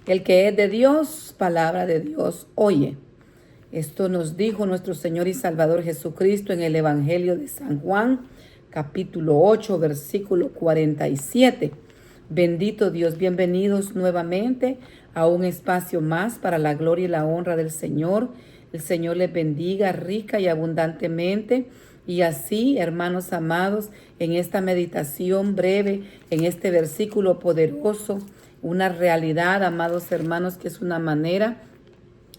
El que es de Dios, palabra de Dios, oye. Esto nos dijo nuestro Señor y Salvador Jesucristo en el Evangelio de San Juan, capítulo 8, versículo 47. Bendito Dios, bienvenidos nuevamente a un espacio más para la gloria y la honra del Señor. El Señor les bendiga rica y abundantemente. Y así, hermanos amados, en esta meditación breve, en este versículo poderoso, una realidad, amados hermanos, que es una manera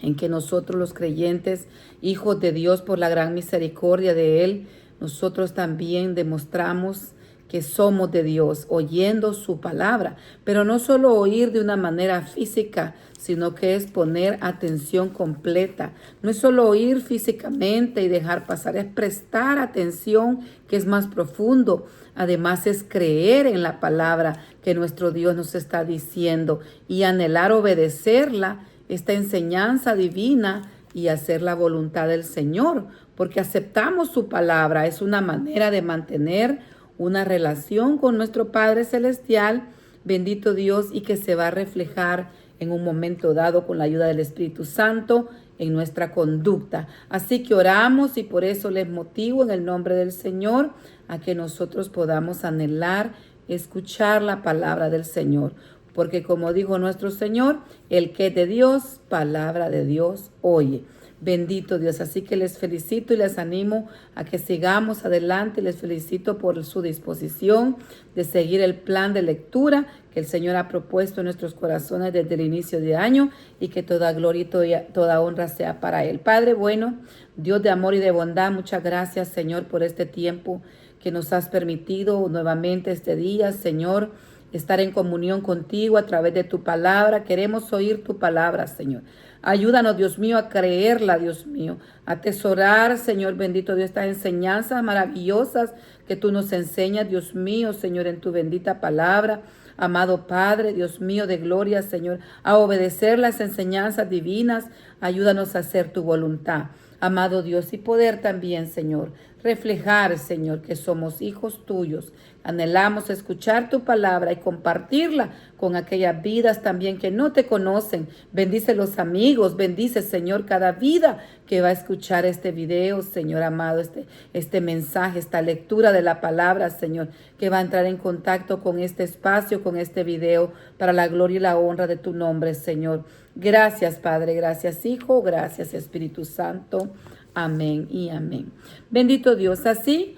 en que nosotros los creyentes, hijos de Dios, por la gran misericordia de Él, nosotros también demostramos que somos de Dios, oyendo su palabra, pero no solo oír de una manera física, sino que es poner atención completa. No es solo oír físicamente y dejar pasar, es prestar atención, que es más profundo. Además es creer en la palabra que nuestro Dios nos está diciendo y anhelar obedecerla, esta enseñanza divina, y hacer la voluntad del Señor, porque aceptamos su palabra. Es una manera de mantener una relación con nuestro Padre Celestial, bendito Dios, y que se va a reflejar en un momento dado con la ayuda del Espíritu Santo en nuestra conducta. Así que oramos y por eso les motivo en el nombre del Señor a que nosotros podamos anhelar escuchar la palabra del Señor. Porque como dijo nuestro Señor, el que es de Dios, palabra de Dios oye. Bendito Dios. Así que les felicito y les animo a que sigamos adelante. Les felicito por su disposición de seguir el plan de lectura que el Señor ha propuesto en nuestros corazones desde el inicio de año, y que toda gloria y toda honra sea para Él. Padre bueno, Dios de amor y de bondad, muchas gracias, Señor, por este tiempo que nos has permitido nuevamente este día, Señor, estar en comunión contigo a través de tu palabra. Queremos oír tu palabra, Señor. Ayúdanos, Dios mío, a creerla, Dios mío, a atesorar, Señor bendito Dios, estas enseñanzas maravillosas que tú nos enseñas, Dios mío, Señor, en tu bendita palabra. Amado Padre, Dios mío de gloria, Señor, a obedecer las enseñanzas divinas. Ayúdanos a hacer tu voluntad, amado Dios, y poder también, Señor, reflejar, Señor, que somos hijos tuyos. Anhelamos escuchar tu palabra y compartirla con aquellas vidas también que no te conocen. Bendice los amigos, bendice, Señor, cada vida que va a escuchar este video, Señor amado, este mensaje, esta lectura de la palabra, Señor, que va a entrar en contacto con este espacio, con este video, para la gloria y la honra de tu nombre, Señor. Gracias, Padre, gracias, Hijo, gracias, Espíritu Santo. Amén y amén. Bendito Dios. Así,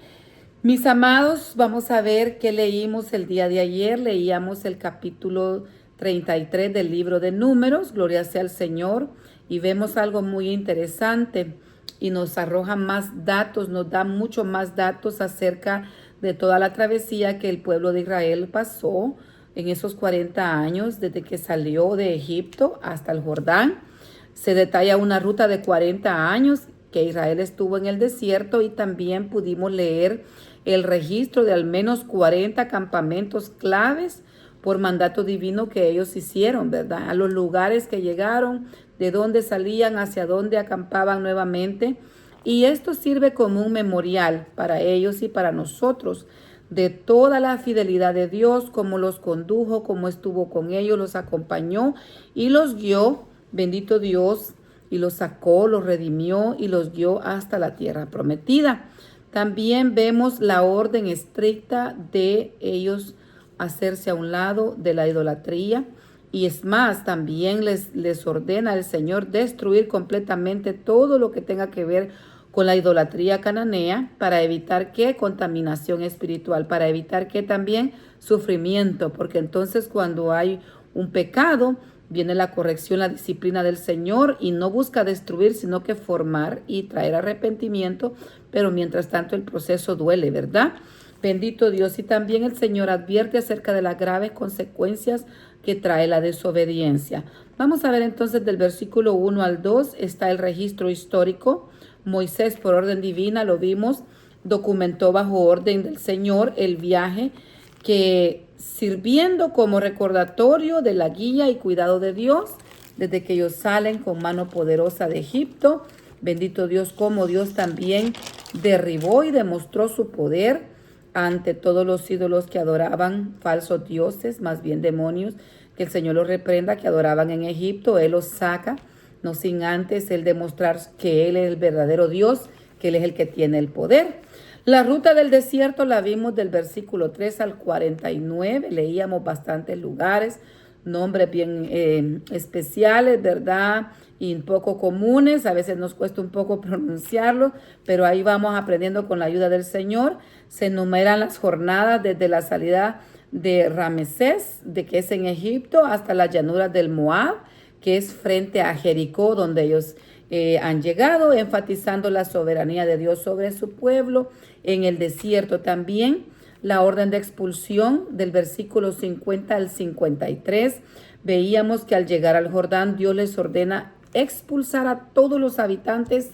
mis amados, vamos a ver qué leímos el día de ayer. Leíamos el capítulo 33 del libro de Números, gloria sea al Señor, y vemos algo muy interesante y nos arroja más datos, nos da mucho más datos acerca de toda la travesía que el pueblo de Israel pasó en esos 40 años desde que salió de Egipto hasta el Jordán. Se detalla una ruta de 40 años que Israel estuvo en el desierto, y también pudimos leer el registro de al menos 40 campamentos claves por mandato divino que ellos hicieron, ¿verdad? A los lugares que llegaron, de dónde salían, hacia dónde acampaban nuevamente. Y esto sirve como un memorial para ellos y para nosotros de toda la fidelidad de Dios, cómo los condujo, cómo estuvo con ellos, los acompañó y los guió, bendito Dios, y los sacó, los redimió y los guió hasta la tierra prometida. También vemos la orden estricta de ellos hacerse a un lado de la idolatría. Y es más, también les ordena el Señor destruir completamente todo lo que tenga que ver con la idolatría cananea, para evitar que contaminación espiritual, para evitar que también sufrimiento, porque entonces cuando hay un pecado, viene la corrección, la disciplina del Señor, y no busca destruir, sino que formar y traer arrepentimiento, pero mientras tanto el proceso duele, ¿verdad? Bendito Dios. Y también el Señor advierte acerca de las graves consecuencias que trae la desobediencia. Vamos a ver entonces del versículo 1 al 2, está el registro histórico. Moisés, por orden divina, lo vimos, documentó bajo orden del Señor el viaje, que sirviendo como recordatorio de la guía y cuidado de Dios, desde que ellos salen con mano poderosa de Egipto. Bendito Dios, como Dios también derribó y demostró su poder ante todos los ídolos que adoraban, falsos dioses, más bien demonios, que el Señor los reprenda, que adoraban en Egipto. Él los saca, no sin antes Él demostrar que Él es el verdadero Dios, que Él es el que tiene el poder. La ruta del desierto la vimos del versículo 3 al 49. Leíamos bastantes lugares, nombres bien especiales, ¿verdad? Y poco comunes. A veces nos cuesta un poco pronunciarlo, pero ahí vamos aprendiendo con la ayuda del Señor. Se enumeran las jornadas desde la salida de Ramesés, de que es en Egipto, hasta las llanuras del Moab, que es frente a Jericó, donde ellos han llegado, enfatizando la soberanía de Dios sobre su pueblo. En el desierto también, la orden de expulsión del versículo 50 al 53, veíamos que al llegar al Jordán, Dios les ordena expulsar a todos los habitantes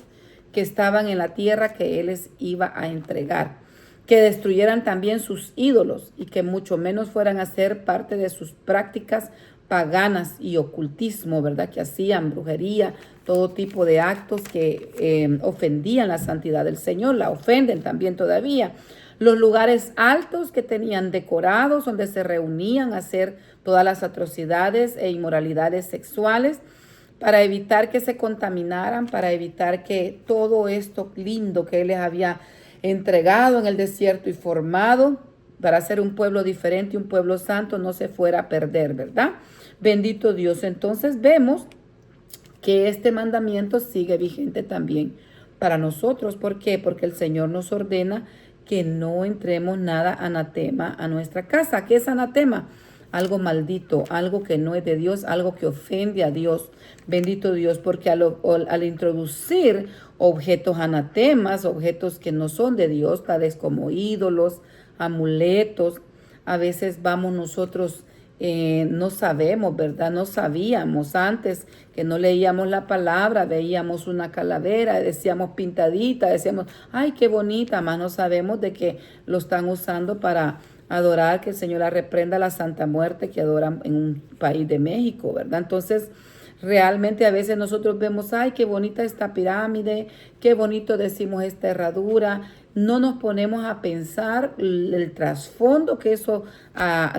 que estaban en la tierra que Él les iba a entregar, que destruyeran también sus ídolos y que mucho menos fueran a ser parte de sus prácticas paganas y ocultismo, ¿verdad? Que hacían brujería, todo tipo de actos que ofendían la santidad del Señor, la ofenden también todavía. Los lugares altos que tenían decorados, donde se reunían a hacer todas las atrocidades e inmoralidades sexuales, para evitar que se contaminaran, para evitar que todo esto lindo que Él les había entregado en el desierto y formado para ser un pueblo diferente, un pueblo santo, no se fuera a perder, ¿verdad? Bendito Dios. Entonces vemos que este mandamiento sigue vigente también para nosotros. ¿Por qué? Porque el Señor nos ordena que no entremos nada anatema a nuestra casa. ¿Qué es anatema? Algo maldito, algo que no es de Dios, algo que ofende a Dios. Bendito Dios, porque al introducir objetos anatemas, objetos que no son de Dios, tales como ídolos, amuletos, a veces vamos nosotros, no sabemos, ¿verdad? No sabíamos antes que no leíamos la palabra, veíamos una calavera, decíamos pintadita, decíamos, ay, qué bonita, más no sabemos de que lo están usando para adorar, que el Señor la reprenda, la Santa Muerte que adoran en un país de México, ¿verdad? Entonces, realmente a veces nosotros vemos, ay, qué bonita esta pirámide, qué bonito decimos esta herradura. No nos ponemos a pensar el trasfondo que eso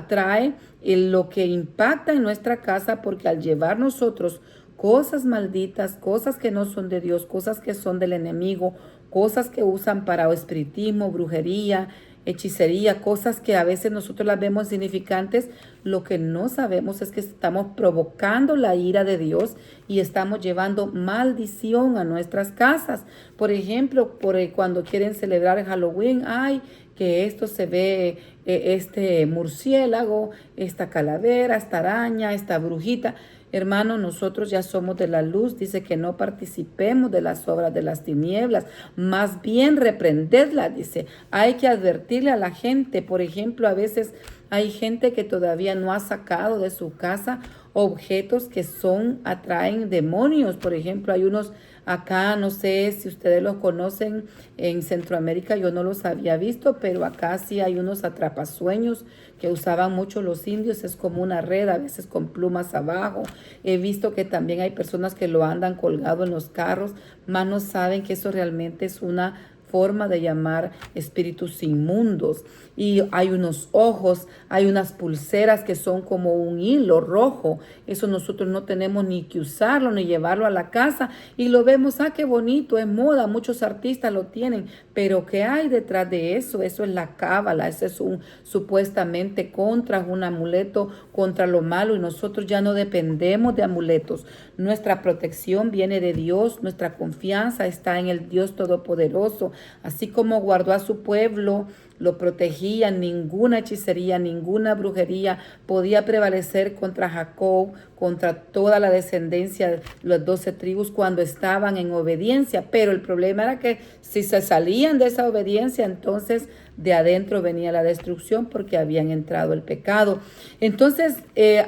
trae, lo que impacta en nuestra casa, porque al llevar nosotros cosas malditas, cosas que no son de Dios, cosas que son del enemigo, cosas que usan para espiritismo, brujería, hechicería, cosas que a veces nosotros las vemos significantes, lo que no sabemos es que estamos provocando la ira de Dios y estamos llevando maldición a nuestras casas. Por ejemplo, cuando quieren celebrar Halloween, ay, que esto se ve, este murciélago, esta calavera, esta araña, esta brujita. Hermano, nosotros ya somos de la luz, dice que no participemos de las obras de las tinieblas, más bien reprendedlas, dice. Hay que advertirle a la gente, por ejemplo, a veces hay gente que todavía no ha sacado de su casa objetos que atraen demonios. Por ejemplo, hay unos acá, no sé si ustedes los conocen, en Centroamérica yo no los había visto, pero acá sí hay unos atrapasueños que usaban mucho los indios. Es como una red, a veces con plumas abajo. He visto que también hay personas que lo andan colgado en los carros, más no saben que eso realmente es una forma de llamar espíritus inmundos. Y hay unos ojos, hay unas pulseras que son como un hilo rojo. Eso nosotros no tenemos ni que usarlo ni llevarlo a la casa, y lo vemos, qué bonito, es moda, muchos artistas lo tienen, pero ¿qué hay detrás de eso? Eso es la cábala, eso es supuestamente un amuleto contra lo malo, y nosotros ya no dependemos de amuletos. Nuestra protección viene de Dios, nuestra confianza está en el Dios Todopoderoso. Así como guardó a su pueblo, lo protegía, ninguna hechicería, ninguna brujería podía prevalecer contra Jacob, contra toda la descendencia de las 12 tribus cuando estaban en obediencia. Pero el problema era que si se salían de esa obediencia, entonces de adentro venía la destrucción, porque habían entrado el pecado. Entonces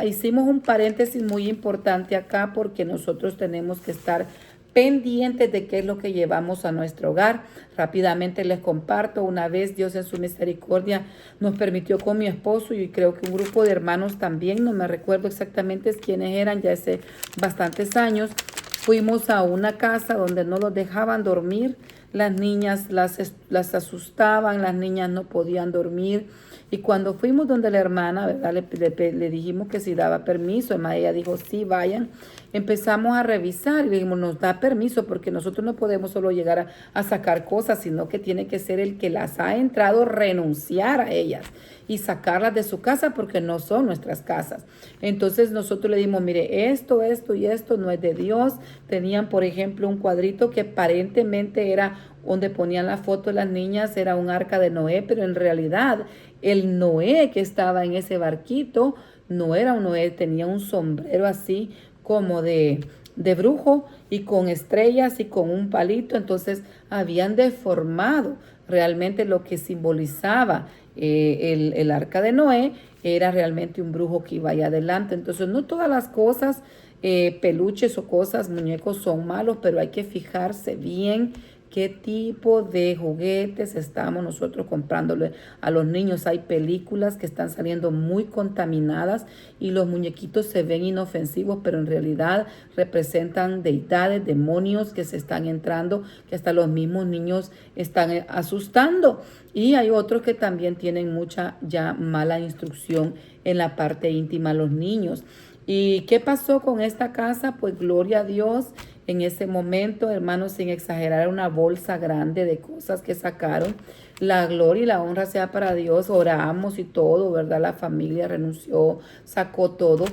hicimos un paréntesis muy importante acá, porque nosotros tenemos que estar pendientes de qué es lo que llevamos a nuestro hogar. Rápidamente les comparto, una vez Dios en su misericordia nos permitió con mi esposo y creo que un grupo de hermanos también, no me recuerdo exactamente quiénes eran, ya hace bastantes años, fuimos a una casa donde no los dejaban dormir, las niñas las asustaban, las niñas no podían dormir. Y cuando fuimos donde la hermana, ¿verdad? Le dijimos que si daba permiso. Además, ella dijo, sí, vayan. Empezamos a revisar y le dijimos, nos da permiso porque nosotros no podemos solo llegar a sacar cosas, sino que tiene que ser el que las ha entrado, renunciar a ellas y sacarlas de su casa porque no son nuestras casas. Entonces nosotros le dimos, mire, esto y esto no es de Dios. Tenían, por ejemplo, un cuadrito que aparentemente era donde ponían la foto de las niñas, era un arca de Noé, pero en realidad el Noé que estaba en ese barquito no era un Noé, tenía un sombrero así como de brujo y con estrellas y con un palito. Entonces habían deformado realmente lo que simbolizaba el arca de Noé. Era realmente un brujo que iba allá adelante. Entonces no todas las cosas, peluches o cosas, muñecos son malos, pero hay que fijarse bien qué tipo de juguetes estamos nosotros comprándole a los niños. Hay películas que están saliendo muy contaminadas y los muñequitos se ven inofensivos, pero en realidad representan deidades, demonios que se están entrando, que hasta los mismos niños están asustando. Y hay otros que también tienen mucha ya mala instrucción en la parte íntima los niños. ¿Y qué pasó con esta casa? Pues gloria a Dios. En ese momento, hermanos, sin exagerar, una bolsa grande de cosas que sacaron. La gloria y la honra sea para Dios. Oramos y todo, ¿verdad? La familia renunció, sacó todo.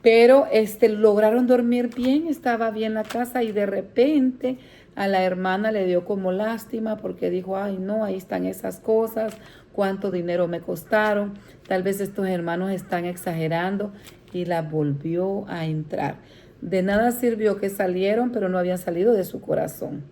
Pero lograron dormir bien, estaba bien la casa y de repente a la hermana le dio como lástima porque dijo, ay no, ahí están esas cosas, cuánto dinero me costaron, tal vez estos hermanos están exagerando y la volvió a entrar. De nada sirvió que salieron, pero no habían salido de su corazón.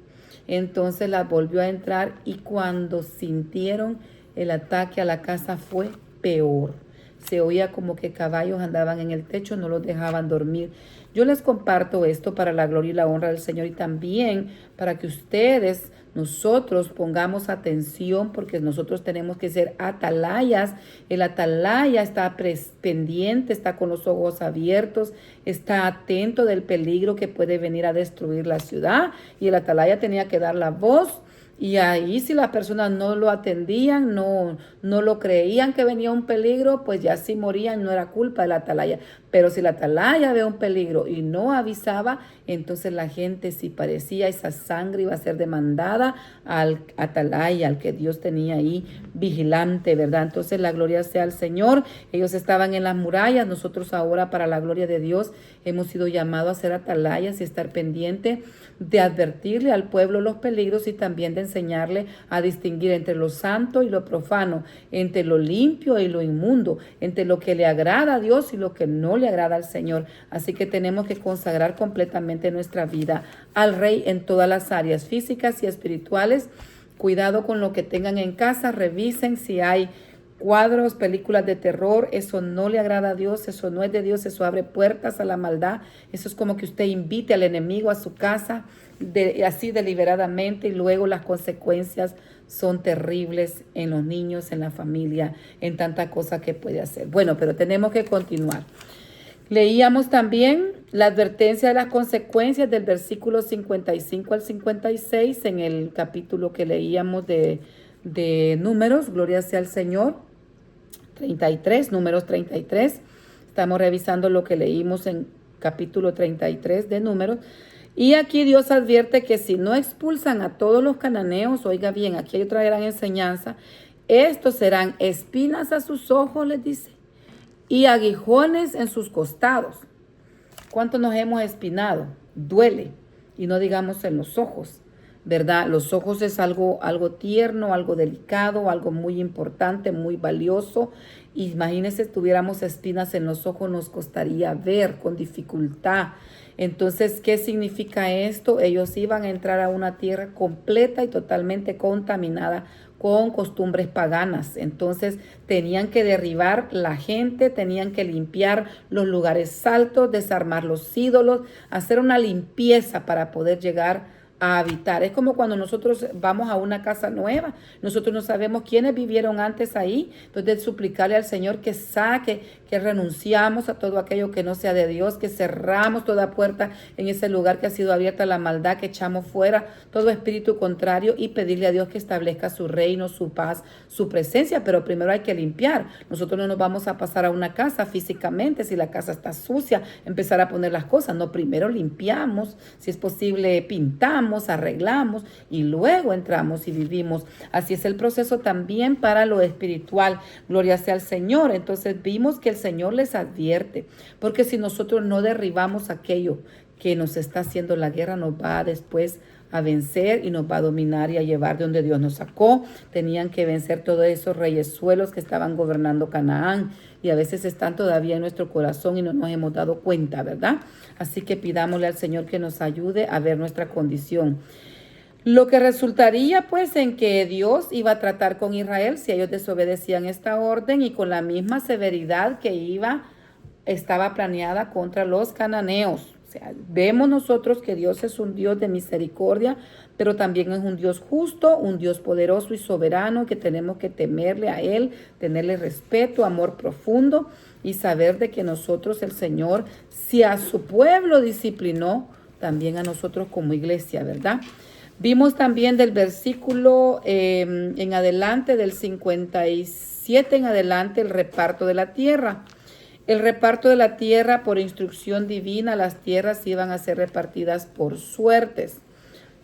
Entonces la volvió a entrar y cuando sintieron el ataque a la casa fue peor. Se oía como que caballos andaban en el techo, no los dejaban dormir. Yo les comparto esto para la gloria y la honra del Señor y también para que ustedes, nosotros pongamos atención porque nosotros tenemos que ser atalayas. El atalaya está pendiente, está con los ojos abiertos, está atento del peligro que puede venir a destruir la ciudad y el atalaya tenía que dar la voz. Y ahí si las personas no lo atendían, no lo creían que venía un peligro, pues ya sí morían, no era culpa de la atalaya. Pero si la atalaya ve un peligro y no avisaba, entonces la gente, si parecía esa sangre, iba a ser demandada al atalaya, al que Dios tenía ahí vigilante, ¿verdad? Entonces la gloria sea al Señor. Ellos estaban en las murallas, nosotros ahora para la gloria de Dios hemos sido llamados a ser atalayas y estar pendiente de advertirle al pueblo los peligros y también de enseñarle a distinguir entre lo santo y lo profano, entre lo limpio y lo inmundo, entre lo que le agrada a Dios y lo que no le agrada al Señor. Así que tenemos que consagrar completamente nuestra vida al Rey en todas las áreas físicas y espirituales. Cuidado con lo que tengan en casa, revisen si hay cuadros, películas de terror, eso no le agrada a Dios, eso no es de Dios, eso abre puertas a la maldad, eso es como que usted invite al enemigo a su casa así deliberadamente y luego las consecuencias son terribles en los niños, en la familia, en tanta cosa que puede hacer. Bueno, pero tenemos que continuar. Leíamos también la advertencia de las consecuencias del versículo 55 al 56 en el capítulo que leíamos de Números, gloria sea al Señor. 33, Números 33. Estamos revisando lo que leímos en capítulo 33 de Números. Y aquí Dios advierte que si no expulsan a todos los cananeos, oiga bien, aquí hay otra gran enseñanza, estos serán espinas a sus ojos, les dice, y aguijones en sus costados. ¿Cuánto nos hemos espinado? Duele, y no digamos en los ojos, ¿verdad? Los ojos es algo tierno, algo delicado, algo muy importante, muy valioso. Imagínense, si tuviéramos espinas en los ojos, nos costaría ver con dificultad. Entonces, ¿qué significa esto? Ellos iban a entrar a una tierra completa y totalmente contaminada con costumbres paganas. Entonces, tenían que derribar la gente, tenían que limpiar los lugares altos, desarmar los ídolos, hacer una limpieza para poder llegar a habitar. Es como cuando nosotros vamos a una casa nueva, nosotros no sabemos quiénes vivieron antes ahí, entonces suplicarle al Señor que saque, que renunciamos a todo aquello que no sea de Dios, que cerramos toda puerta en ese lugar que ha sido abierta a la maldad, que echamos fuera todo espíritu contrario y pedirle a Dios que establezca su reino, su paz, su presencia, pero primero hay que limpiar. Nosotros no nos vamos a pasar a una casa físicamente si la casa está sucia, empezar a poner las cosas, no, primero limpiamos, si es posible pintamos, arreglamos y luego entramos y vivimos. Así es el proceso también para lo espiritual. Gloria sea al Señor. Entonces vimos que el Señor les advierte, porque si nosotros no derribamos aquello que nos está haciendo la guerra, nos va después a vencer y nos va a dominar y a llevar de donde Dios nos sacó. Tenían que vencer todos esos reyesuelos que estaban gobernando Canaán y a veces están todavía en nuestro corazón y no nos hemos dado cuenta, ¿verdad? Así que pidámosle al Señor que nos ayude a ver nuestra condición. Lo que resultaría pues en que Dios iba a tratar con Israel si ellos desobedecían esta orden y con la misma severidad que estaba planeada contra los cananeos. O sea, vemos nosotros que Dios es un Dios de misericordia, pero también es un Dios justo, un Dios poderoso y soberano, que tenemos que temerle a Él, tenerle respeto, amor profundo y saber de que nosotros, el Señor, si a su pueblo disciplinó, también a nosotros como iglesia, ¿verdad? Vimos también del versículo en adelante, del 57 en adelante, el reparto de la tierra. El reparto de la tierra por instrucción divina, las tierras iban a ser repartidas por suertes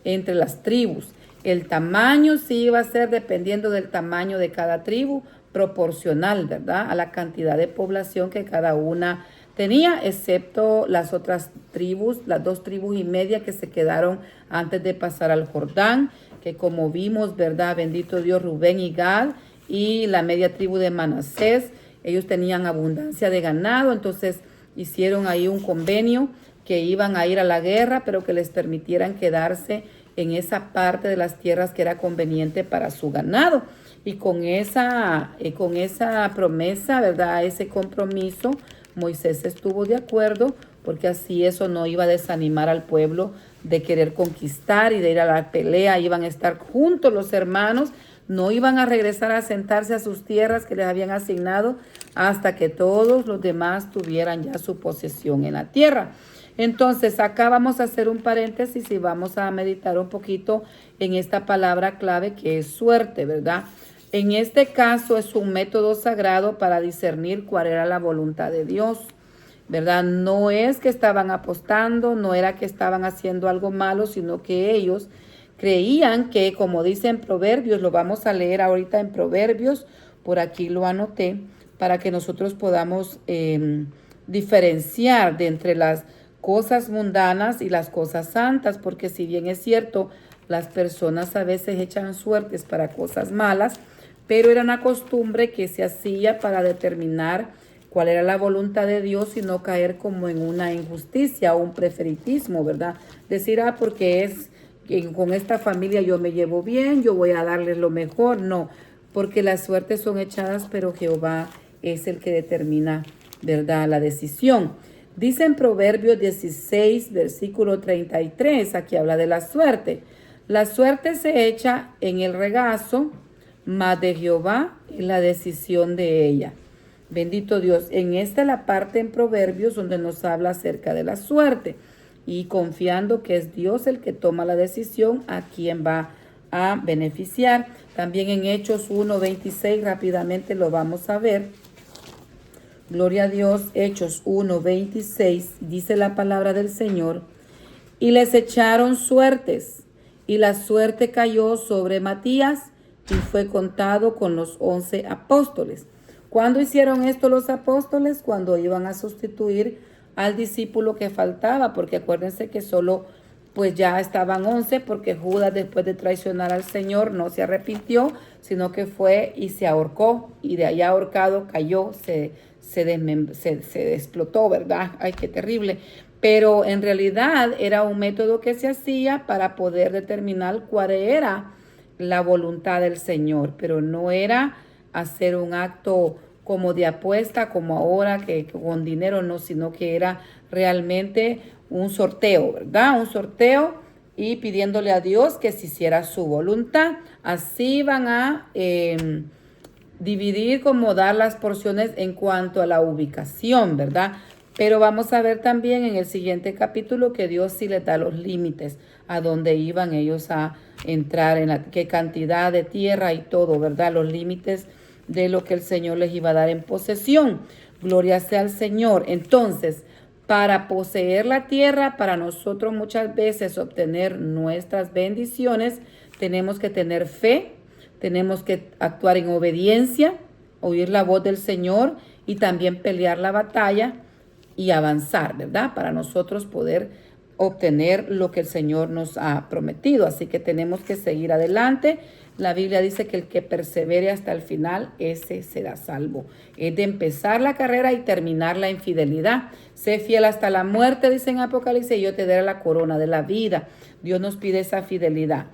entre las tribus. El tamaño sí iba a ser dependiendo del tamaño de cada tribu, proporcional, ¿verdad? A la cantidad de población que cada una tenía, excepto las otras tribus, las 2 tribus y media que se quedaron antes de pasar al Jordán, que como vimos, ¿verdad? Bendito Dios, Rubén y Gad, y la media tribu de Manasés. Ellos tenían abundancia de ganado, entonces hicieron ahí un convenio que iban a ir a la guerra, pero que les permitieran quedarse en esa parte de las tierras que era conveniente para su ganado. Y con esa promesa, ¿verdad? Ese compromiso, Moisés estuvo de acuerdo, porque así eso no iba a desanimar al pueblo de querer conquistar y de ir a la pelea. Iban a estar juntos los hermanos, no iban a regresar a sentarse a sus tierras que les habían asignado hasta que todos los demás tuvieran ya su posesión en la tierra. Entonces, acá vamos a hacer un paréntesis y vamos a meditar un poquito en esta palabra clave que es suerte, ¿verdad? En este caso es un método sagrado para discernir cuál era la voluntad de Dios, ¿verdad? No es que estaban apostando, no era que estaban haciendo algo malo, sino que ellos creían que, como dice en Proverbios, lo vamos a leer ahorita en Proverbios, por aquí lo anoté, para que nosotros podamos diferenciar de entre las cosas mundanas y las cosas santas, porque si bien es cierto, las personas a veces echan suertes para cosas malas, pero era una costumbre que se hacía para determinar cuál era la voluntad de Dios y no caer como en una injusticia o un preferitismo, ¿verdad? Decir, porque es que con esta familia yo me llevo bien, yo voy a darles lo mejor. No, porque las suertes son echadas, pero Jehová es el que determina, ¿verdad?, la decisión. Dice en Proverbios 16, versículo 33, aquí habla de la suerte. La suerte se echa en el regazo, mas de Jehová es la decisión de ella. Bendito Dios. En esta es la parte en Proverbios donde nos habla acerca de la suerte y confiando que es Dios el que toma la decisión a quien va a beneficiar. También en Hechos 1:26 rápidamente lo vamos a ver. Gloria a Dios, Hechos 1:26, dice la palabra del Señor, y les echaron suertes, y la suerte cayó sobre Matías, y fue contado con los 11 apóstoles. ¿Cuándo hicieron esto los apóstoles? Cuando iban a sustituir al discípulo que faltaba, porque acuérdense que solo pues ya estaban 11, porque Judas después de traicionar al Señor no se arrepintió, sino que fue y se ahorcó, y de allá ahorcado cayó, se explotó, ¿verdad? Ay, qué terrible. Pero en realidad era un método que se hacía para poder determinar cuál era la voluntad del Señor, pero no era hacer un acto como de apuesta, como ahora que con dinero, no, sino que era realmente un sorteo, ¿verdad? Un sorteo y pidiéndole a Dios que se hiciera su voluntad. Así van a dividir, como dar las porciones en cuanto a la ubicación, ¿verdad? Pero vamos a ver también en el siguiente capítulo que Dios sí les da los límites a dónde iban ellos a entrar, qué cantidad de tierra y todo, ¿verdad? Los límites de lo que el Señor les iba a dar en posesión. Gloria sea al Señor. Entonces, para poseer la tierra, para nosotros muchas veces obtener nuestras bendiciones, tenemos que tener fe, tenemos que actuar en obediencia, oír la voz del Señor y también pelear la batalla y avanzar, ¿verdad? Para nosotros poder obtener lo que el Señor nos ha prometido. Así que tenemos que seguir adelante. La Biblia dice que el que persevere hasta el final, ese será salvo. Es de empezar la carrera y terminarla en fidelidad. Sé fiel hasta la muerte, dice en Apocalipsis, y yo te daré la corona de la vida. Dios nos pide esa fidelidad.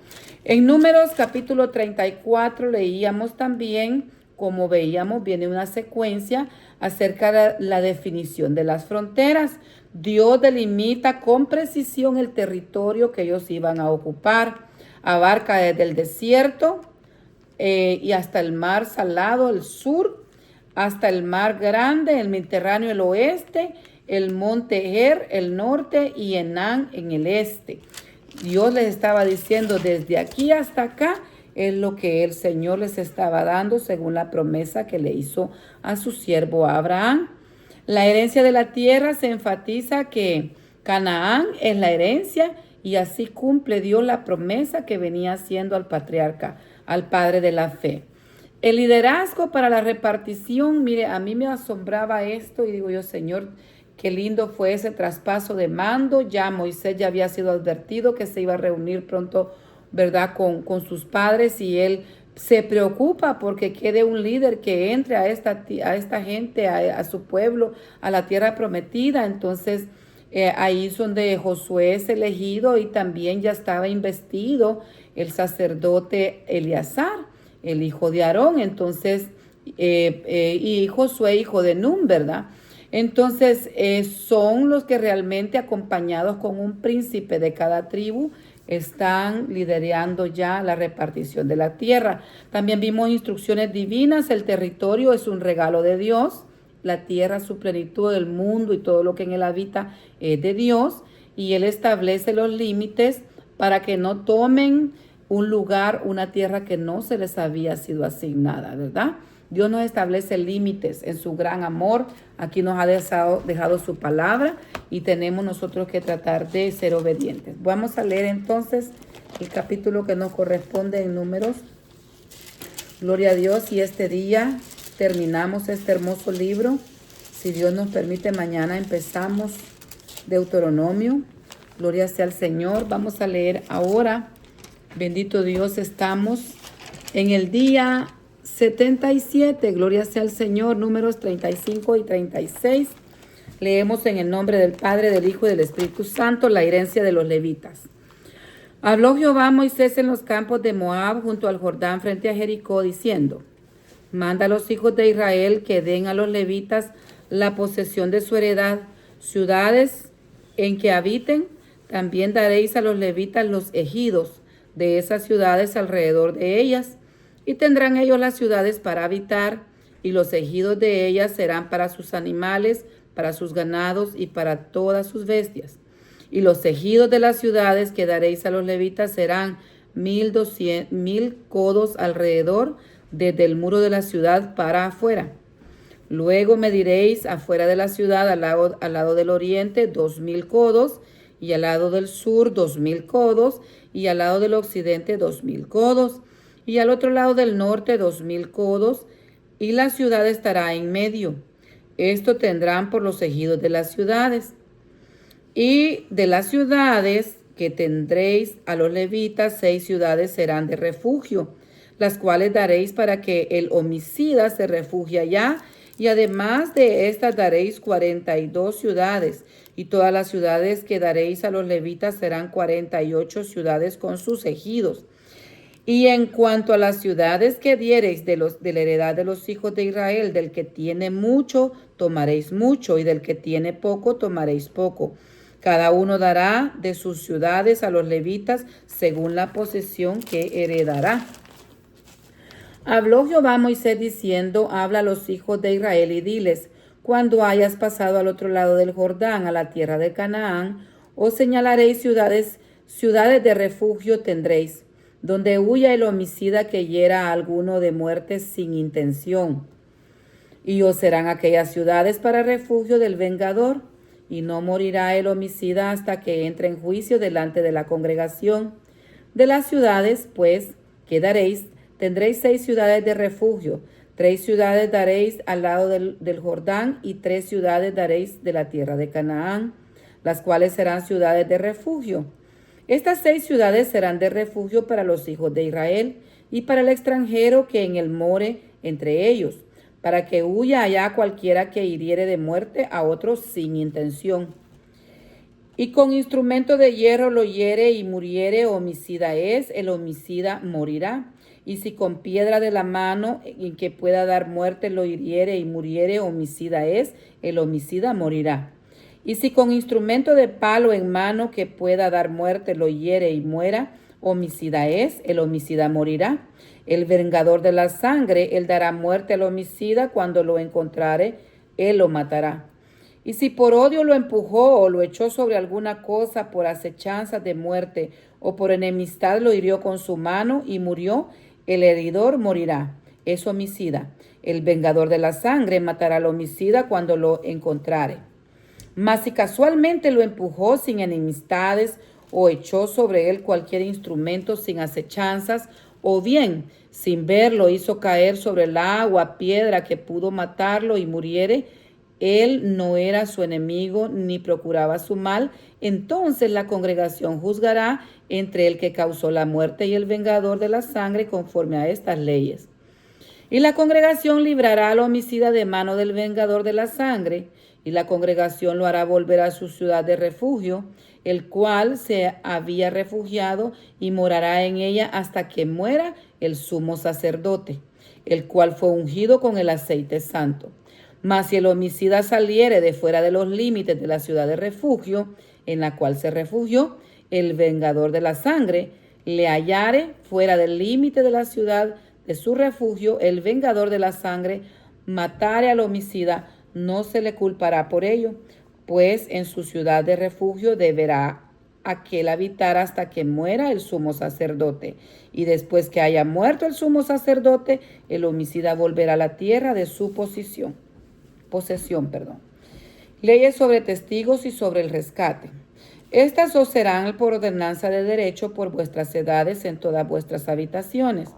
En Números capítulo 34 leíamos también, como veíamos, viene una secuencia acerca de la definición de las fronteras. Dios delimita con precisión el territorio que ellos iban a ocupar. Abarca desde el desierto y hasta el mar salado, el sur, hasta el mar grande, el Mediterráneo, el oeste, el monte Er, el norte, y Enán en el este. Dios les estaba diciendo desde aquí hasta acá es lo que el Señor les estaba dando según la promesa que le hizo a su siervo Abraham. La herencia de la tierra se enfatiza que Canaán es la herencia y así cumple Dios la promesa que venía haciendo al patriarca, al padre de la fe. El liderazgo para la repartición, mire, a mí me asombraba esto y digo yo, Señor, qué lindo fue ese traspaso de mando. Ya Moisés ya había sido advertido que se iba a reunir pronto, ¿verdad?, con sus padres, y él se preocupa porque quede un líder que entre a esta gente, a su pueblo, a la tierra prometida. Entonces, ahí es donde Josué es elegido y también ya estaba investido el sacerdote Eleazar, el hijo de Aarón. Entonces, y Josué, hijo de Nun, ¿verdad? Entonces, son los que realmente, acompañados con un príncipe de cada tribu, están liderando ya la repartición de la tierra. También vimos instrucciones divinas. El territorio es un regalo de Dios. La tierra, su plenitud, del mundo y todo lo que en él habita es de Dios. Y él establece los límites para que no tomen un lugar, una tierra que no se les había sido asignada, ¿verdad? Dios nos establece límites en su gran amor. Aquí nos ha dejado su palabra y tenemos nosotros que tratar de ser obedientes. Vamos a leer entonces el capítulo que nos corresponde en Números. Gloria a Dios, y este día terminamos este hermoso libro. Si Dios nos permite, mañana empezamos Deuteronomio. Gloria sea al Señor. Vamos a leer ahora. Bendito Dios, estamos en el día 77, gloria sea al Señor, Números 35 y 36. Leemos en el nombre del Padre, del Hijo y del Espíritu Santo, la herencia de los levitas. Habló Jehová a Moisés en los campos de Moab, junto al Jordán, frente a Jericó, diciendo: manda a los hijos de Israel que den a los levitas la posesión de su heredad, ciudades en que habiten. También daréis a los levitas los ejidos de esas ciudades alrededor de ellas, y tendrán ellos las ciudades para habitar, y los ejidos de ellas serán para sus animales, para sus ganados y para todas sus bestias. Y los ejidos de las ciudades que daréis a los levitas serán 1,200 codos alrededor, desde el muro de la ciudad para afuera. Luego mediréis afuera de la ciudad, al lado del oriente, 2,000 codos, y al lado del sur 2,000 codos, y al lado del occidente 2,000 codos, y al otro lado del norte 2,000 codos, y la ciudad estará en medio. Esto tendrán por los ejidos de las ciudades. Y de las ciudades que tendréis a los levitas, 6 ciudades serán de refugio, las cuales daréis para que el homicida se refugie allá, y además de estas daréis 42 ciudades, y todas las ciudades que daréis a los levitas serán 48 ciudades con sus ejidos. Y en cuanto a las ciudades que diereis de la heredad de los hijos de Israel, del que tiene mucho, tomaréis mucho, y del que tiene poco, tomaréis poco. Cada uno dará de sus ciudades a los levitas según la posesión que heredará. Habló Jehová a Moisés diciendo, habla a los hijos de Israel y diles, cuando hayas pasado al otro lado del Jordán, a la tierra de Canaán, os señalaréis ciudades de refugio tendréis, donde huya el homicida que hiera a alguno de muerte sin intención. Y os serán aquellas ciudades para refugio del vengador, y no morirá el homicida hasta que entre en juicio delante de la congregación. De las ciudades, pues, que daréis, tendréis 6 ciudades de refugio, 3 ciudades daréis al lado del Jordán, y 3 ciudades daréis de la tierra de Canaán, las cuales serán ciudades de refugio. Estas 6 ciudades serán de refugio para los hijos de Israel, y para el extranjero que en él more entre ellos, para que huya allá cualquiera que hiriere de muerte a otro sin intención. Y con instrumento de hierro lo hiere y muriere, homicida es, el homicida morirá. Y si con piedra de la mano en que pueda dar muerte lo hiriere y muriere, homicida es, el homicida morirá. Y si con instrumento de palo en mano que pueda dar muerte lo hiere y muera, homicida es, el homicida morirá. El vengador de la sangre, él dará muerte al homicida, cuando lo encontrare, él lo matará. Y si por odio lo empujó o lo echó sobre alguna cosa, por acechanza de muerte o por enemistad lo hirió con su mano y murió, el heridor morirá, es homicida. El vengador de la sangre matará al homicida cuando lo encontrare. Mas si casualmente lo empujó sin enemistades o echó sobre él cualquier instrumento sin acechanzas, o bien sin verlo hizo caer sobre el agua piedra que pudo matarlo y muriere, él no era su enemigo ni procuraba su mal, entonces la congregación juzgará entre el que causó la muerte y el vengador de la sangre conforme a estas leyes. Y la congregación librará al homicida de mano del vengador de la sangre, y la congregación lo hará volver a su ciudad de refugio, el cual se había refugiado, y morará en ella hasta que muera el sumo sacerdote, el cual fue ungido con el aceite santo. Mas si el homicida saliere de fuera de los límites de la ciudad de refugio, en la cual se refugió, el vengador de la sangre le hallare fuera del límite de la ciudad de su refugio, el vengador de la sangre matare al homicida, no se le culpará por ello, pues en su ciudad de refugio deberá aquel habitar hasta que muera el sumo sacerdote. Y después que haya muerto el sumo sacerdote, el homicida volverá a la tierra de su posesión. Leyes sobre testigos y sobre el rescate. Estas os serán por ordenanza de derecho por vuestras edades en todas vuestras habitaciones.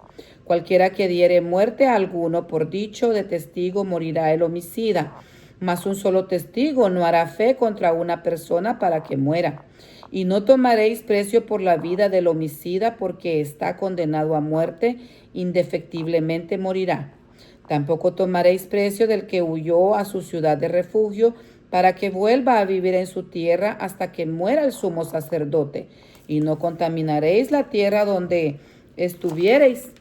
Cualquiera que diere muerte a alguno por dicho de testigo morirá el homicida, mas un solo testigo no hará fe contra una persona para que muera. Y no tomaréis precio por la vida del homicida, porque está condenado a muerte, indefectiblemente morirá. Tampoco tomaréis precio del que huyó a su ciudad de refugio, para que vuelva a vivir en su tierra hasta que muera el sumo sacerdote. Y no contaminaréis la tierra donde estuviereis,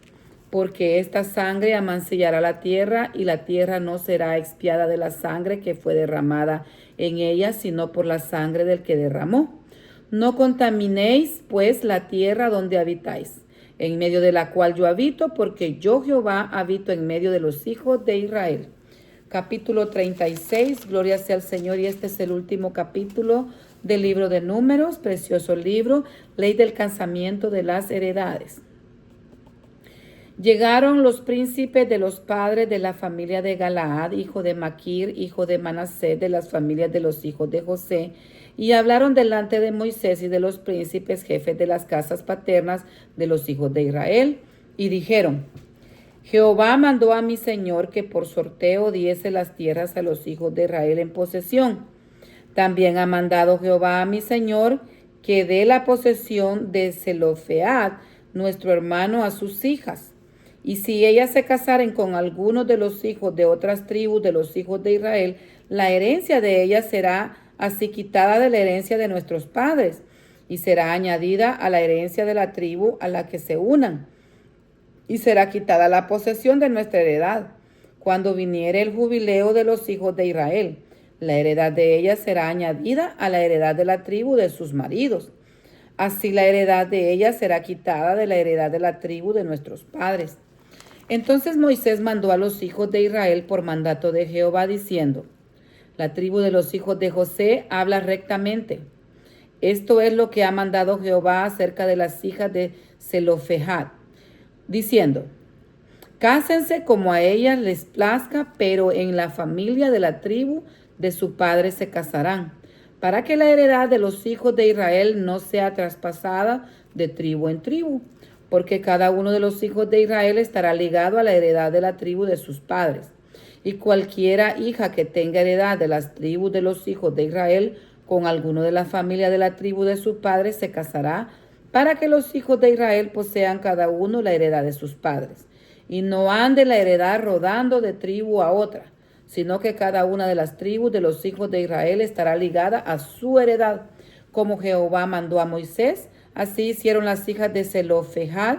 porque esta sangre amancillará la tierra, y la tierra no será expiada de la sangre que fue derramada en ella, sino por la sangre del que derramó. No contaminéis, pues, la tierra donde habitáis, en medio de la cual yo habito, porque yo Jehová habito en medio de los hijos de Israel. Capítulo 36, gloria sea al Señor, y este es el último capítulo del libro de Números, precioso libro, ley del casamiento de las heredades. Llegaron los príncipes de los padres de la familia de Galaad, hijo de Maquir, hijo de Manasés, de las familias de los hijos de José, y hablaron delante de Moisés y de los príncipes, jefes de las casas paternas de los hijos de Israel, y dijeron: Jehová mandó a mi señor que por sorteo diese las tierras a los hijos de Israel en posesión. También ha mandado Jehová a mi señor que dé la posesión de Zelofead, nuestro hermano, a sus hijas. Y si ellas se casaren con algunos de los hijos de otras tribus de los hijos de Israel, la herencia de ellas será así quitada de la herencia de nuestros padres, y será añadida a la herencia de la tribu a la que se unan, y será quitada la posesión de nuestra heredad, cuando viniere el jubileo de los hijos de Israel. La heredad de ellas será añadida a la heredad de la tribu de sus maridos. Así la heredad de ellas será quitada de la heredad de la tribu de nuestros padres. Entonces Moisés mandó a los hijos de Israel por mandato de Jehová, diciendo: la tribu de los hijos de José habla rectamente. Esto es lo que ha mandado Jehová acerca de las hijas de Zelofehad, diciendo: cásense como a ellas les plazca, pero en la familia de la tribu de su padre se casarán, para que la heredad de los hijos de Israel no sea traspasada de tribu en tribu, porque cada uno de los hijos de Israel estará ligado a la heredad de la tribu de sus padres. Y cualquiera hija que tenga heredad de las tribus de los hijos de Israel con alguno de la familia de la tribu de sus padres se casará, para que los hijos de Israel posean cada uno la heredad de sus padres. Y no ande la heredad rodando de tribu a otra, sino que cada una de las tribus de los hijos de Israel estará ligada a su heredad. Como Jehová mandó a Moisés, así hicieron las hijas de Zelofehad,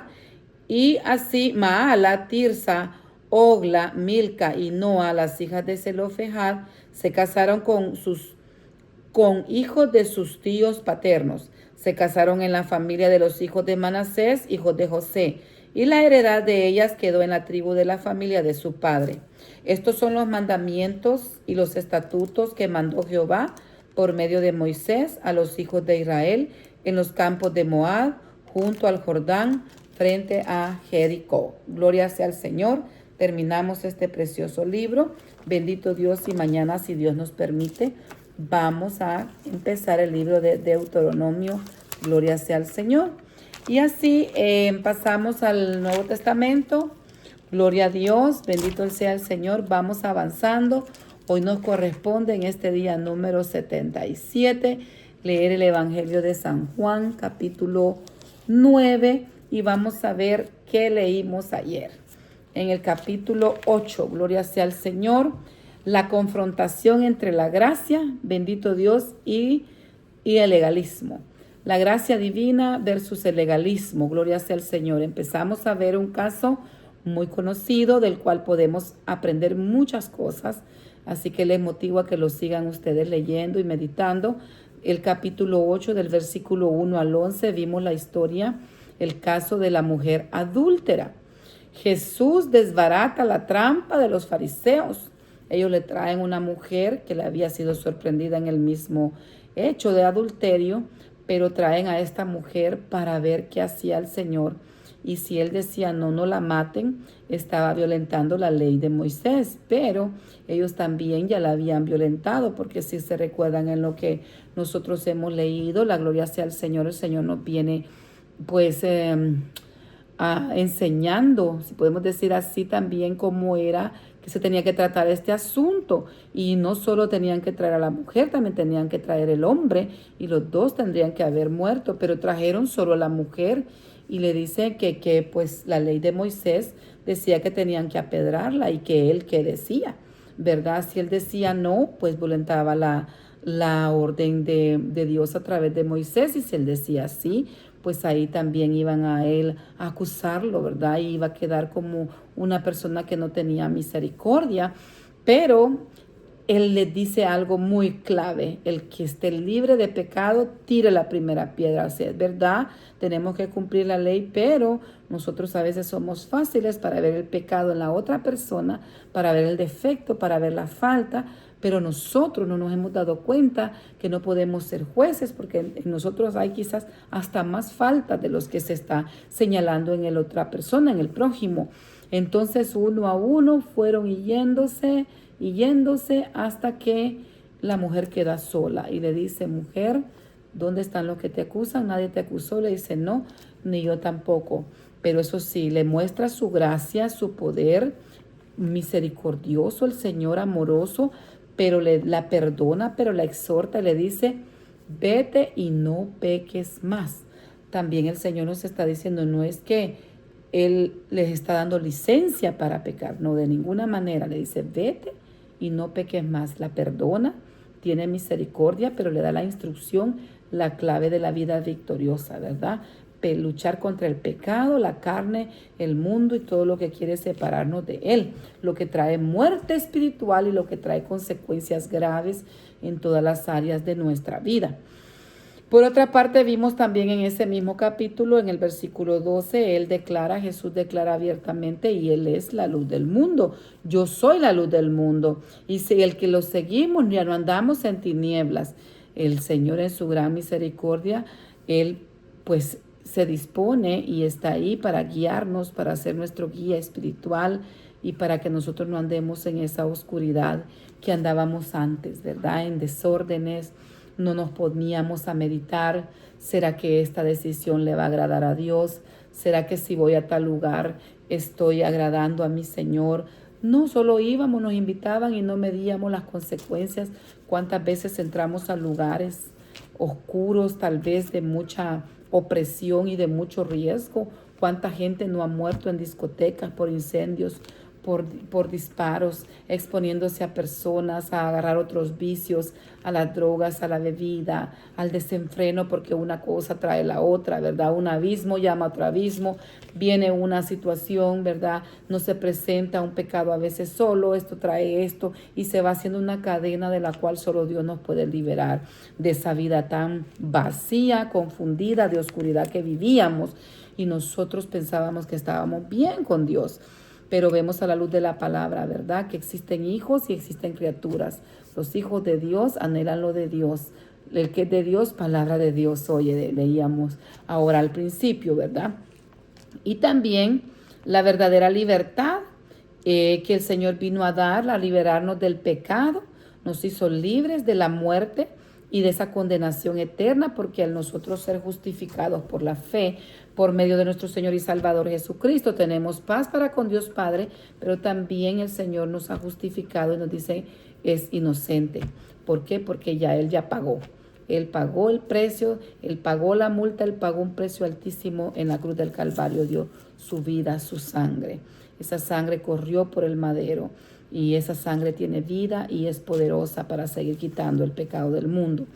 y así Maala, Tirsa, Ogla, Milca y Noa, las hijas de Zelofehad, se casaron con hijos de sus tíos paternos. Se casaron en la familia de los hijos de Manasés, hijos de José, y la heredad de ellas quedó en la tribu de la familia de su padre. Estos son los mandamientos y los estatutos que mandó Jehová por medio de Moisés a los hijos de Israel en los campos de Moab, junto al Jordán, frente a Jericó. Gloria sea al Señor. Terminamos este precioso libro. Bendito Dios, y mañana, si Dios nos permite, vamos a empezar el libro de Deuteronomio. Gloria sea al Señor. Y así pasamos al Nuevo Testamento. Gloria a Dios, bendito sea el Señor. Vamos avanzando. Hoy nos corresponde en este día número 77 leer el Evangelio de San Juan, capítulo 9. Y vamos a ver qué leímos ayer. En el capítulo 8, gloria sea al Señor, la confrontación entre la gracia, bendito Dios, y el legalismo. La gracia divina versus el legalismo, gloria sea al Señor. Empezamos a ver un caso muy conocido del cual podemos aprender muchas cosas, así que les motivo a que lo sigan ustedes leyendo y meditando. El capítulo 8 del versículo 1 al 11 vimos la historia, el caso de la mujer adúltera. Jesús desbarata la trampa de los fariseos. Ellos le traen una mujer que le había sido sorprendida en el mismo hecho de adulterio, pero traen a esta mujer para ver qué hacía el Señor. Y si él decía no la maten, estaba violentando la ley de Moisés, pero ellos también ya la habían violentado, porque si se recuerdan en lo que nosotros hemos leído, la gloria sea al Señor, el Señor nos viene pues enseñando, si podemos decir así, también cómo era que se tenía que tratar este asunto. Y no solo tenían que traer a la mujer, también tenían que traer el hombre, y los dos tendrían que haber muerto, pero trajeron solo a la mujer. Y le dice que pues la ley de Moisés decía que tenían que apedrarla, y que él qué decía, ¿verdad? Si él decía no, pues violentaba la orden de Dios a través de Moisés, y si él decía sí, pues ahí también iban a él a acusarlo, ¿verdad? Y iba a quedar como una persona que no tenía misericordia. Pero él le dice algo muy clave: el que esté libre de pecado, tire la primera piedra. O sea, es verdad, tenemos que cumplir la ley, pero nosotros a veces somos fáciles para ver el pecado en la otra persona, para ver el defecto, para ver la falta, pero nosotros no nos hemos dado cuenta que no podemos ser jueces, porque en nosotros hay quizás hasta más falta de los que se está señalando en la otra persona, en el prójimo. Entonces, uno a uno fueron yéndose hasta que la mujer queda sola y le dice: mujer, ¿dónde están los que te acusan? Nadie te acusó. Le dice: no, ni yo tampoco. Pero eso sí, le muestra su gracia, su poder misericordioso, el Señor amoroso, pero la perdona, pero la exhorta y le dice: vete y no peques más. También el Señor nos está diciendo, no es que Él les está dando licencia para pecar, no, de ninguna manera. Le dice: vete y no peques más. La perdona, tiene misericordia, pero le da la instrucción, la clave de la vida victoriosa, ¿verdad? luchar contra el pecado, la carne, el mundo y todo lo que quiere separarnos de Él, lo que trae muerte espiritual y lo que trae consecuencias graves en todas las áreas de nuestra vida. Por otra parte, vimos también en ese mismo capítulo, en el versículo 12, Jesús declara abiertamente, y Él es la luz del mundo. Yo soy la luz del mundo. Y si el que lo seguimos, ya no andamos en tinieblas. El Señor en su gran misericordia, Él pues se dispone y está ahí para guiarnos, para ser nuestro guía espiritual y para que nosotros no andemos en esa oscuridad que andábamos antes, ¿verdad? En desórdenes. No nos poníamos a meditar, ¿será que esta decisión le va a agradar a Dios? ¿Será que si voy a tal lugar estoy agradando a mi Señor? No, solo íbamos, nos invitaban y no medíamos las consecuencias. ¿Cuántas veces entramos a lugares oscuros, tal vez de mucha opresión y de mucho riesgo? ¿Cuánta gente no ha muerto en discotecas por incendios, por disparos, exponiéndose a personas, a agarrar otros vicios, a las drogas, a la bebida, al desenfreno, porque una cosa trae la otra, ¿verdad? Un abismo llama a otro abismo, viene una situación, ¿verdad? No se presenta un pecado a veces solo, esto trae esto, y se va haciendo una cadena de la cual solo Dios nos puede liberar de esa vida tan vacía, confundida, de oscuridad que vivíamos, y nosotros pensábamos que estábamos bien con Dios. Pero vemos a la luz de la palabra, ¿verdad? Que existen hijos y existen criaturas. Los hijos de Dios anhelan lo de Dios. El que es de Dios, palabra de Dios. Oye, leíamos ahora al principio, ¿verdad? Y también la verdadera libertad que el Señor vino a dar, a liberarnos del pecado. Nos hizo libres de la muerte y de esa condenación eterna, porque al nosotros ser justificados por la fe, por medio de nuestro Señor y Salvador Jesucristo, tenemos paz para con Dios Padre, pero también el Señor nos ha justificado y nos dice, es inocente. ¿Por qué? Porque Él ya pagó. Él pagó el precio, Él pagó la multa, Él pagó un precio altísimo en la cruz del Calvario, dio su vida, su sangre. Esa sangre corrió por el madero y esa sangre tiene vida y es poderosa para seguir quitando el pecado del mundo.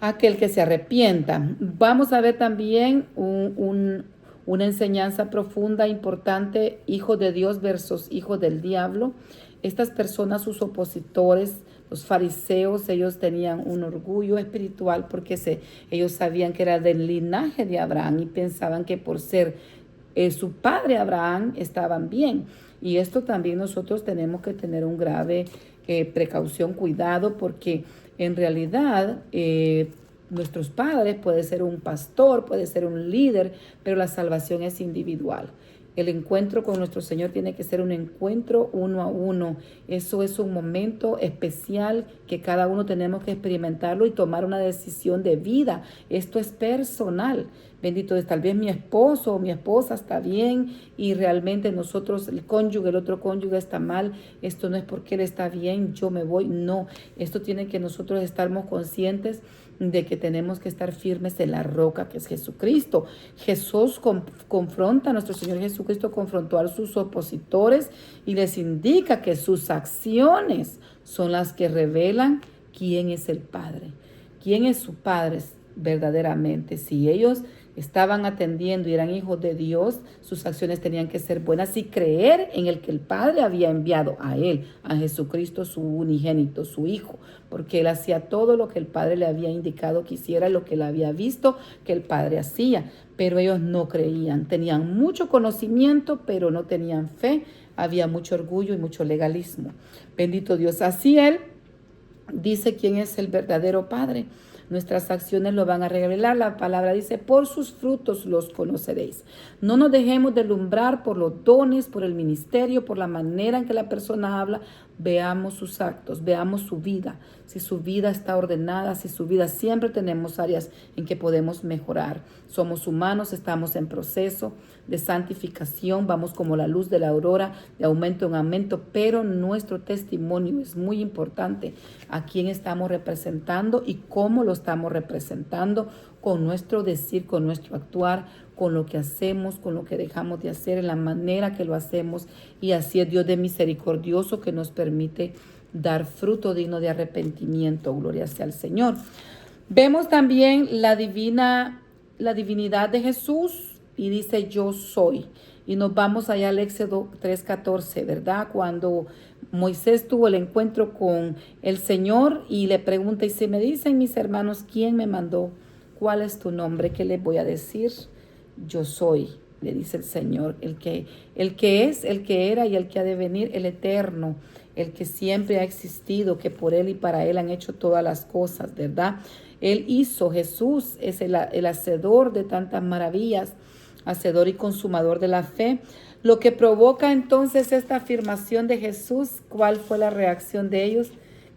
Aquel que se arrepienta. Vamos a ver también una enseñanza profunda, importante, hijos de Dios versus hijos del diablo. Estas personas, sus opositores, los fariseos, ellos tenían un orgullo espiritual porque ellos sabían que era del linaje de Abraham y pensaban que por ser su padre Abraham estaban bien. Y esto también nosotros tenemos que tener un grave precaución, cuidado, porque en realidad nuestros padres, puede ser un pastor, puede ser un líder, pero la salvación es individual. El encuentro con nuestro Señor tiene que ser un encuentro uno a uno. Eso es un momento especial que cada uno tenemos que experimentarlo y tomar una decisión de vida. Esto es personal. Bendito es, tal vez mi esposo o mi esposa está bien y realmente nosotros, el otro cónyuge está mal. Esto no es porque él está bien, yo me voy. No, esto tiene que nosotros estarmos conscientes de que tenemos que estar firmes en la roca que es Jesucristo. Jesús confronta, nuestro Señor Jesucristo confrontó a sus opositores y les indica que sus acciones son las que revelan quién es el Padre, quién es su Padre verdaderamente. Si ellos estaban atendiendo y eran hijos de Dios, sus acciones tenían que ser buenas y creer en el que el Padre había enviado a Él, a Jesucristo, su unigénito, su Hijo, porque Él hacía todo lo que el Padre le había indicado que hiciera, lo que Él había visto que el Padre hacía, pero ellos no creían, tenían mucho conocimiento, pero no tenían fe, había mucho orgullo y mucho legalismo. Bendito Dios, así Él dice quién es el verdadero Padre. Nuestras acciones lo van a revelar. La palabra dice, por sus frutos los conoceréis. No nos dejemos deslumbrar por los dones, por el ministerio, por la manera en que la persona habla. Veamos sus actos, veamos su vida. Si su vida está ordenada, si su vida, siempre tenemos áreas en que podemos mejorar. Somos humanos, estamos en proceso de santificación, vamos como la luz de la aurora, de aumento en aumento, pero nuestro testimonio es muy importante. A quién estamos representando y cómo lo estamos representando, con nuestro decir, con nuestro actuar, con lo que hacemos, con lo que dejamos de hacer, en la manera que lo hacemos. Y así es Dios de misericordioso, que nos permite dar fruto digno de arrepentimiento. Gloria sea al Señor. Vemos también la divina la divinidad de Jesús y dice yo soy. Y nos vamos allá al Éxodo 3:14, ¿verdad? Cuando Moisés tuvo el encuentro con el Señor y le pregunta, y si me dicen mis hermanos, ¿quién me mandó? ¿Cuál es tu nombre? ¿Qué les voy a decir? Yo soy, le dice el Señor, el que es, el que era y el que ha de venir, el eterno, el que siempre ha existido, que por Él y para Él han hecho todas las cosas, ¿verdad? Él hizo, Jesús es el hacedor de tantas maravillas, hacedor y consumador de la fe. Lo que provoca entonces esta afirmación de Jesús, ¿cuál fue la reacción de ellos?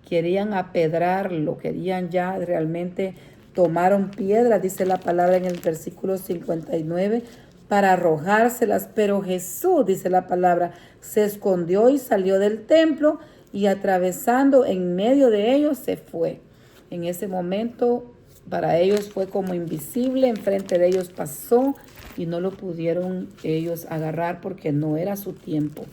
Querían apedrarlo, querían ya realmente, tomaron piedras, dice la palabra en el versículo 59, para arrojárselas, pero Jesús, dice la palabra, se escondió y salió del templo y atravesando en medio de ellos se fue. En ese momento para ellos fue como invisible, enfrente de ellos pasó y no lo pudieron ellos agarrar porque no era su tiempo.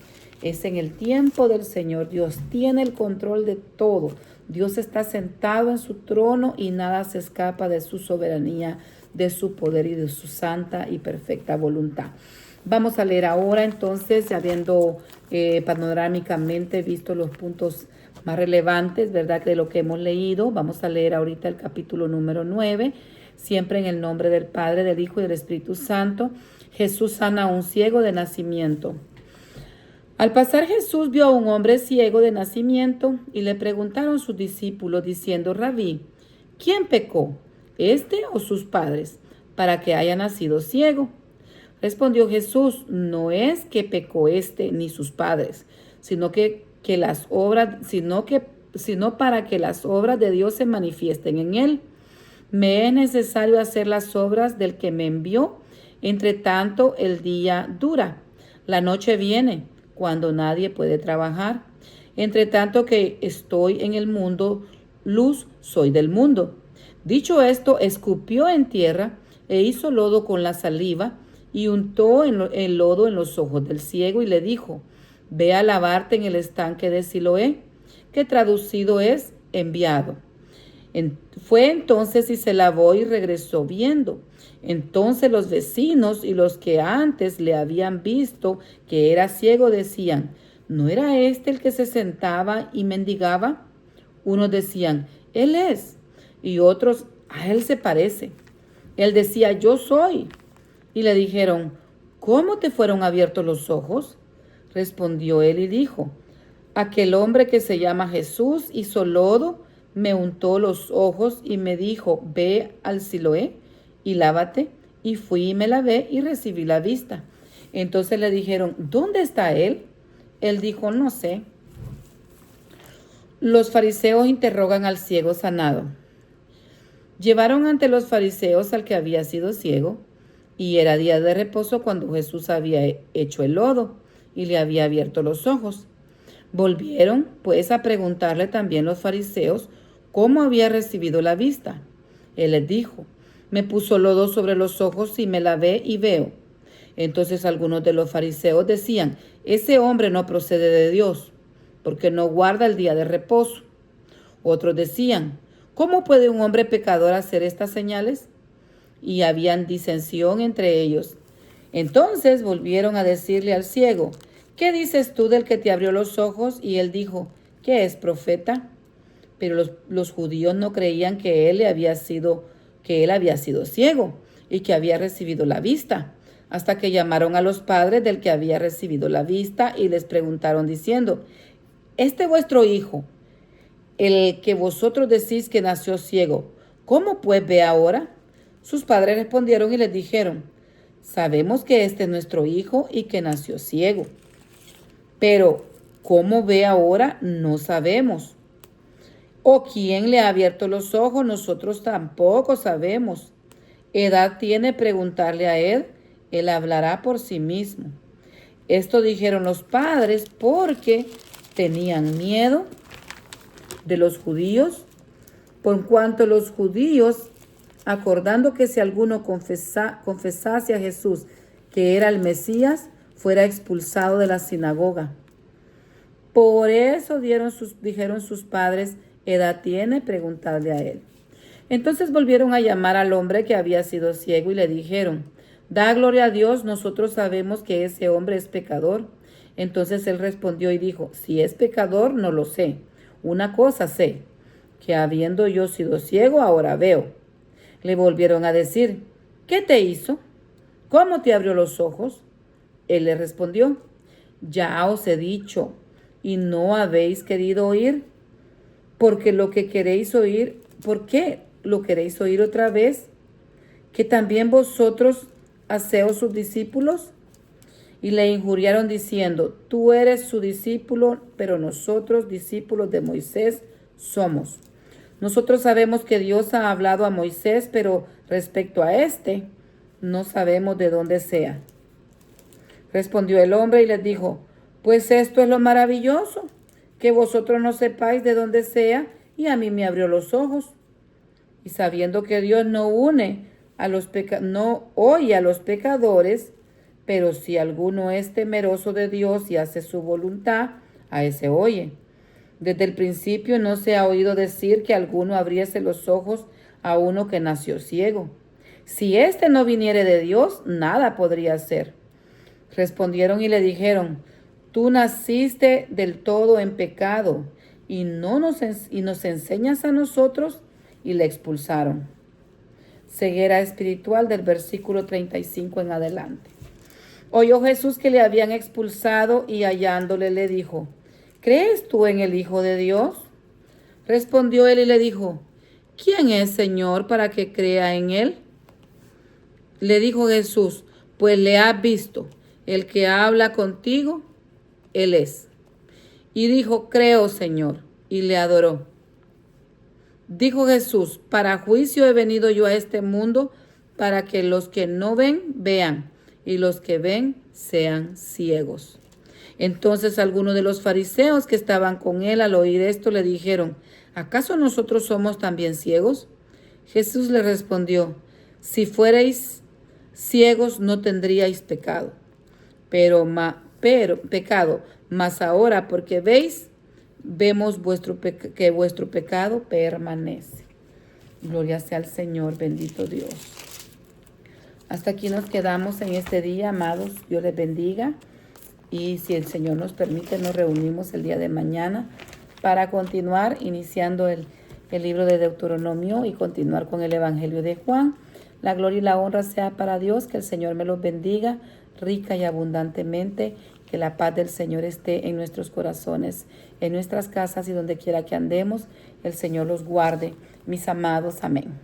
Es en el tiempo del Señor. Dios tiene el control de todo. Dios está sentado en su trono y nada se escapa de su soberanía, de su poder y de su santa y perfecta voluntad. Vamos a leer ahora entonces, habiendo panorámicamente visto los puntos más relevantes, ¿verdad?, de lo que hemos leído. Vamos a leer ahorita el capítulo número 9, siempre en el nombre del Padre, del Hijo y del Espíritu Santo. Jesús sana a un ciego de nacimiento. Al pasar Jesús vio a un hombre ciego de nacimiento y le preguntaron sus discípulos diciendo, Rabí, ¿quién pecó, este o sus padres, para que haya nacido ciego? Respondió Jesús, no es que pecó este ni sus padres, sino para que las obras de Dios se manifiesten en él. Me es necesario hacer las obras del que me envió. Entre tanto, el día dura. La noche viene, cuando nadie puede trabajar. Entre tanto que estoy en el mundo, luz soy del mundo. Dicho esto, escupió en tierra e hizo lodo con la saliva y untó el lodo en los ojos del ciego y le dijo, ve a lavarte en el estanque de Siloé, que traducido es enviado. Fue entonces y se lavó y regresó viendo. Entonces los vecinos y los que antes le habían visto que era ciego decían, ¿no era este el que se sentaba y mendigaba? Unos decían, él es, y otros, a él se parece. Él decía, yo soy. Y le dijeron, ¿cómo te fueron abiertos los ojos? Respondió él y dijo, aquel hombre que se llama Jesús hizo lodo, me untó los ojos y me dijo, ve al Siloé y lávate. Y fui y me lavé y recibí la vista. Entonces le dijeron, ¿dónde está él? Él dijo, no sé. Los fariseos interrogan al ciego sanado. Llevaron ante los fariseos al que había sido ciego, y era día de reposo cuando Jesús había hecho el lodo y le había abierto los ojos. Volvieron, pues, a preguntarle también los fariseos cómo había recibido la vista. Él les dijo, me puso lodo sobre los ojos y me lavé y veo. Entonces algunos de los fariseos decían, ese hombre no procede de Dios, porque no guarda el día de reposo. Otros decían, ¿cómo puede un hombre pecador hacer estas señales? Y habían disensión entre ellos. Entonces volvieron a decirle al ciego, ¿qué dices tú del que te abrió los ojos? Y él dijo, ¿qué es profeta? Pero los judíos no creían que él había sido ciego y que había recibido la vista, hasta que llamaron a los padres del que había recibido la vista y les preguntaron diciendo, ¿este vuestro hijo, el que vosotros decís que nació ciego, cómo pues ve ahora? Sus padres respondieron y les dijeron, sabemos que este es nuestro hijo y que nació ciego, pero cómo ve ahora no sabemos. ¿O quién le ha abierto los ojos? Nosotros tampoco sabemos. Edad tiene preguntarle a él, él hablará por sí mismo. Esto dijeron los padres porque tenían miedo de los judíos, por cuanto los judíos, acordando que si alguno confesase a Jesús que era el Mesías, fuera expulsado de la sinagoga. Por eso dijeron sus padres, edad tiene preguntarle a él. Entonces volvieron a llamar al hombre que había sido ciego y le dijeron, da gloria a Dios, nosotros sabemos que ese hombre es pecador. Entonces él respondió y dijo, si es pecador, no lo sé. Una cosa sé, que habiendo yo sido ciego, ahora veo. Le volvieron a decir, ¿qué te hizo? ¿Cómo te abrió los ojos? Él le respondió, ya os he dicho, y no habéis querido oír, porque lo que queréis oír, ¿por qué lo queréis oír otra vez? ¿Que también vosotros hacéos sus discípulos? Y le injuriaron diciendo, tú eres su discípulo, pero nosotros, discípulos de Moisés, somos. Nosotros sabemos que Dios ha hablado a Moisés, pero respecto a este, no sabemos de dónde sea. Respondió el hombre y les dijo, pues esto es lo maravilloso, que vosotros no sepáis de dónde sea, y a mí me abrió los ojos. Y sabiendo que Dios no oye a los pecadores, pero si alguno es temeroso de Dios y hace su voluntad, a ese oye. Desde el principio no se ha oído decir que alguno abriese los ojos a uno que nació ciego. Si éste no viniere de Dios, nada podría hacer. Respondieron y le dijeron, tú naciste del todo en pecado y nos enseñas a nosotros, y le expulsaron. Ceguera espiritual del versículo 35 en adelante. Oyó Jesús que le habían expulsado y hallándole le dijo, ¿crees tú en el Hijo de Dios? Respondió él y le dijo, ¿quién es, Señor, para que crea en él? Le dijo Jesús, pues le has visto, el que habla contigo, él es. Y dijo, creo, Señor, y le adoró. Dijo Jesús, para juicio he venido yo a este mundo, para que los que no ven, vean, y los que ven, sean ciegos. Entonces algunos de los fariseos que estaban con él al oír esto le dijeron, ¿acaso nosotros somos también ciegos? Jesús le respondió, si fuerais ciegos no tendríais pecado, pero pecado, mas ahora porque veis, vemos que vuestro pecado permanece. Gloria sea al Señor, bendito Dios. Hasta aquí nos quedamos en este día, amados. Dios les bendiga. Y si el Señor nos permite, nos reunimos el día de mañana para continuar iniciando el libro de Deuteronomio y continuar con el Evangelio de Juan. La gloria y la honra sea para Dios. Que el Señor me los bendiga rica y abundantemente. Que la paz del Señor esté en nuestros corazones, en nuestras casas y donde quiera que andemos. El Señor los guarde. Mis amados, amén.